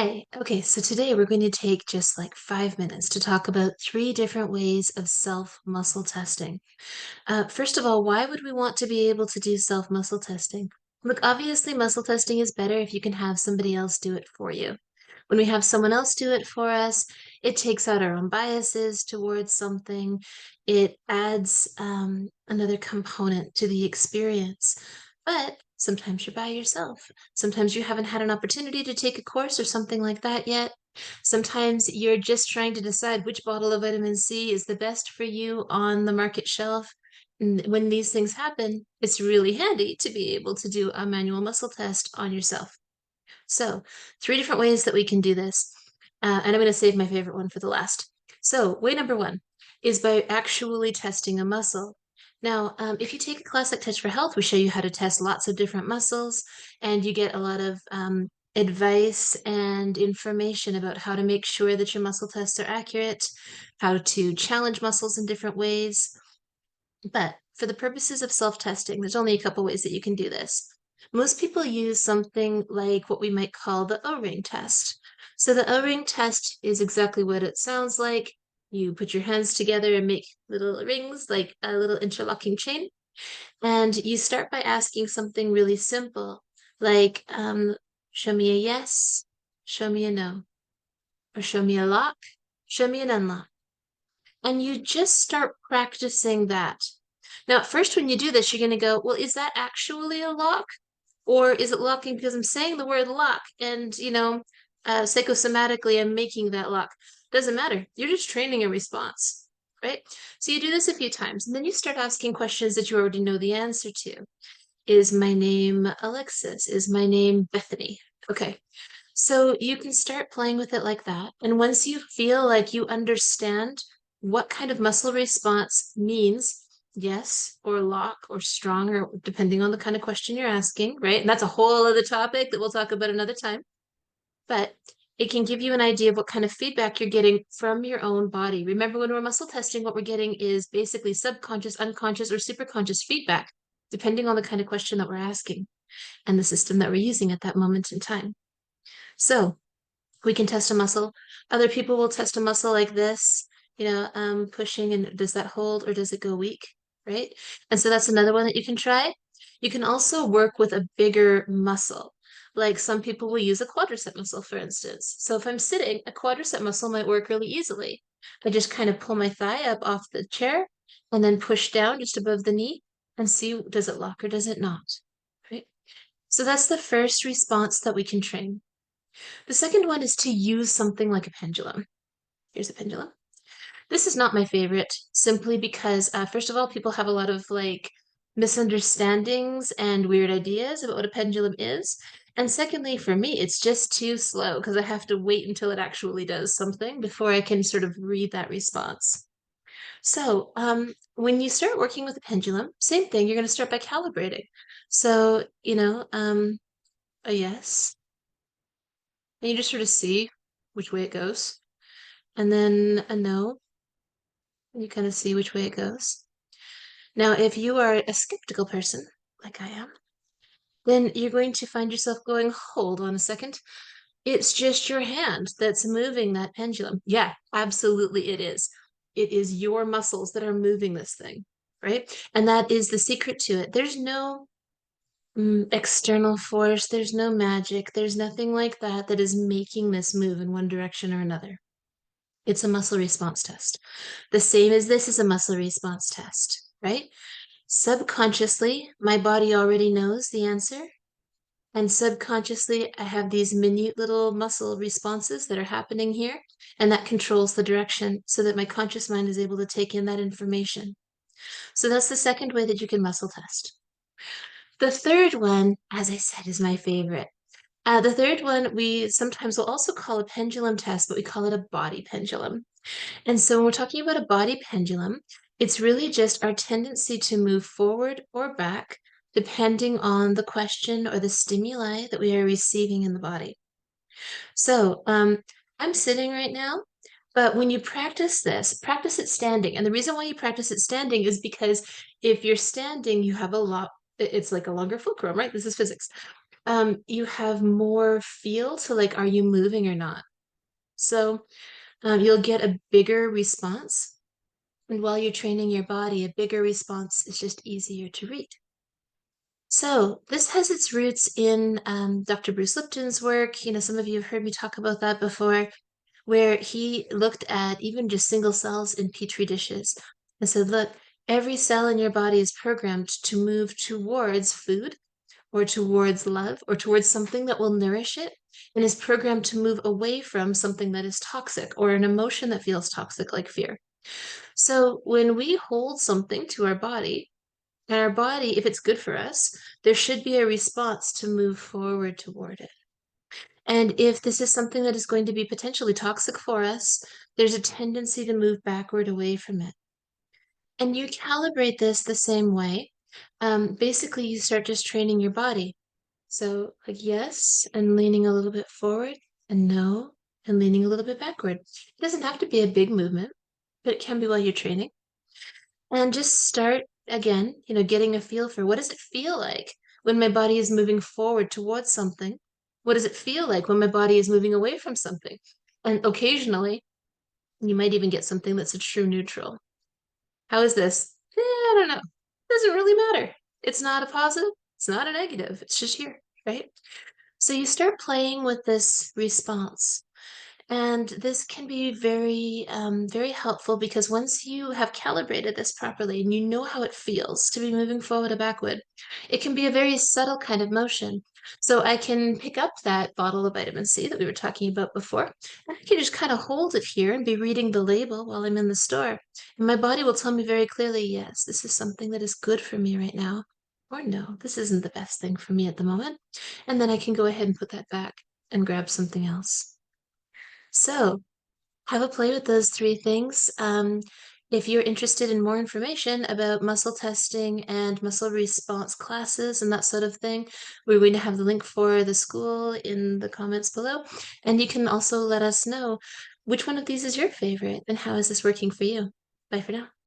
Hi. Okay, so today we're going to take just like 5 minutes to talk about three different ways of self muscle testing. First of all, why would we want to be able to do self muscle testing? Look, obviously, muscle testing is better if you can have somebody else do it for you. When we have someone else do it for us, it takes out our own biases towards something. It adds another component to the experience. But sometimes you're by yourself. Sometimes you haven't had an opportunity to take a course or something like that yet. Sometimes you're just trying to decide which bottle of vitamin C is the best for you on the market shelf. And when these things happen, it's really handy to be able to do a manual muscle test on yourself. So, three different ways that we can do this. And I'm going to save my favorite one for the last. So, way number one is by actually testing a muscle. Now, if you take a class like Touch for Health, we show you how to test lots of different muscles, and you get a lot of advice and information about how to make sure that your muscle tests are accurate, how to challenge muscles in different ways. But for the purposes of self-testing, there's only a couple ways that you can do this. Most people use something like what we might call the O-ring test. So the O-ring test is exactly what it sounds like. You put your hands together and make little rings, like a little interlocking chain. And you start by asking something really simple, like, show me a yes, show me a no, or show me a lock, show me an unlock. And you just start practicing that. Now, at first, when you do this, you're going to go, well, is that actually a lock? Or is it locking because I'm saying the word lock and, psychosomatically, I'm making that lock? Doesn't matter. You're just training a response, right? So you do this a few times, and then you start asking questions that you already know the answer to. Is my name Alexis? Is my name Bethany? Okay. So you can start playing with it like that. And once you feel like you understand what kind of muscle response means, yes, or lock, or strong, or depending on the kind of question you're asking, right? And that's a whole other topic that we'll talk about another time. But it can give you an idea of what kind of feedback you're getting from your own body. Remember, when we're muscle testing, what we're getting is basically subconscious, unconscious, or superconscious feedback, depending on the kind of question that we're asking and the system that we're using at that moment in time. So we can test a muscle. Other people will test a muscle like this, pushing, and does that hold or does it go weak, right? And so that's another one that you can try. You can also work with a bigger muscle. Like some people will use a quadricep muscle, for instance. So if I'm sitting, a quadricep muscle might work really easily. I just kind of pull my thigh up off the chair and then push down just above the knee and see, does it lock or does it not, right? So that's the first response that we can train. The second one is to use something like a pendulum. Here's a pendulum. This is not my favorite, simply because, first of all, people have a lot of like misunderstandings and weird ideas about what a pendulum is. And secondly, for me, it's just too slow because I have to wait until it actually does something before I can sort of read that response. So, when you start working with a pendulum, same thing, you're going to start by calibrating. So, a yes, and you just sort of see which way it goes. And then a no, and you kind of see which way it goes. Now, if you are a skeptical person, like I am, then you're going to find yourself going, hold on a second. It's just your hand that's moving that pendulum. Yeah, absolutely it is. It is your muscles that are moving this thing, right? And that is the secret to it. There's no external force, there's no magic, there's nothing like that that is making this move in one direction or another. It's a muscle response test. The same as this is a muscle response test, right? Subconsciously, my body already knows the answer. And subconsciously, I have these minute little muscle responses that are happening here, and that controls the direction so that my conscious mind is able to take in that information. So that's the second way that you can muscle test. The third one, as I said, is my favorite. The third one we sometimes will also call a pendulum test, but we call it a body pendulum. And so when we're talking about a body pendulum, it's really just our tendency to move forward or back, depending on the question or the stimuli that we are receiving in the body. So I'm sitting right now, but when you practice this, practice it standing. And the reason why you practice it standing is because if you're standing, you have a lot, it's like a longer fulcrum, right? This is physics. you have more feel to like, are you moving or not? So you'll get a bigger response. And while you're training your body, a bigger response is just easier to read. So this has its roots in Dr. Bruce Lipton's work. You know, some of you have heard me talk about that before, where he looked at even just single cells in petri dishes and said, look, every cell in your body is programmed to move towards food or towards love or towards something that will nourish it and is programmed to move away from something that is toxic or an emotion that feels toxic like fear. So when we hold something to our body, and our body, if it's good for us, there should be a response to move forward toward it. And if this is something that is going to be potentially toxic for us, there's a tendency to move backward away from it. And you calibrate this the same way. Basically, you start just training your body. So, like, yes, and leaning a little bit forward, and no, and leaning a little bit backward. It doesn't have to be a big movement, but it can be while you're training. And just start again, you know, getting a feel for what does it feel like when my body is moving forward towards something? What does it feel like when my body is moving away from something? And occasionally, you might even get something that's a true neutral. How is this? I don't know. Doesn't really matter. It's not a positive, it's not a negative, it's just here, right? So you start playing with this response. And this can be very, very helpful because once you have calibrated this properly and you know how it feels to be moving forward or backward, it can be a very subtle kind of motion. So I can pick up that bottle of vitamin C that we were talking about before, and I can just kind of hold it here and be reading the label while I'm in the store. And my body will tell me very clearly, yes, this is something that is good for me right now. Or no, this isn't the best thing for me at the moment. And then I can go ahead and put that back and grab something else. So, have a play with those three things. If you're interested in more information about muscle testing and muscle response classes and that sort of thing, we're going to have the link for the school in the comments below. And you can also let us know which one of these is your favorite and how is this working for you. Bye for now.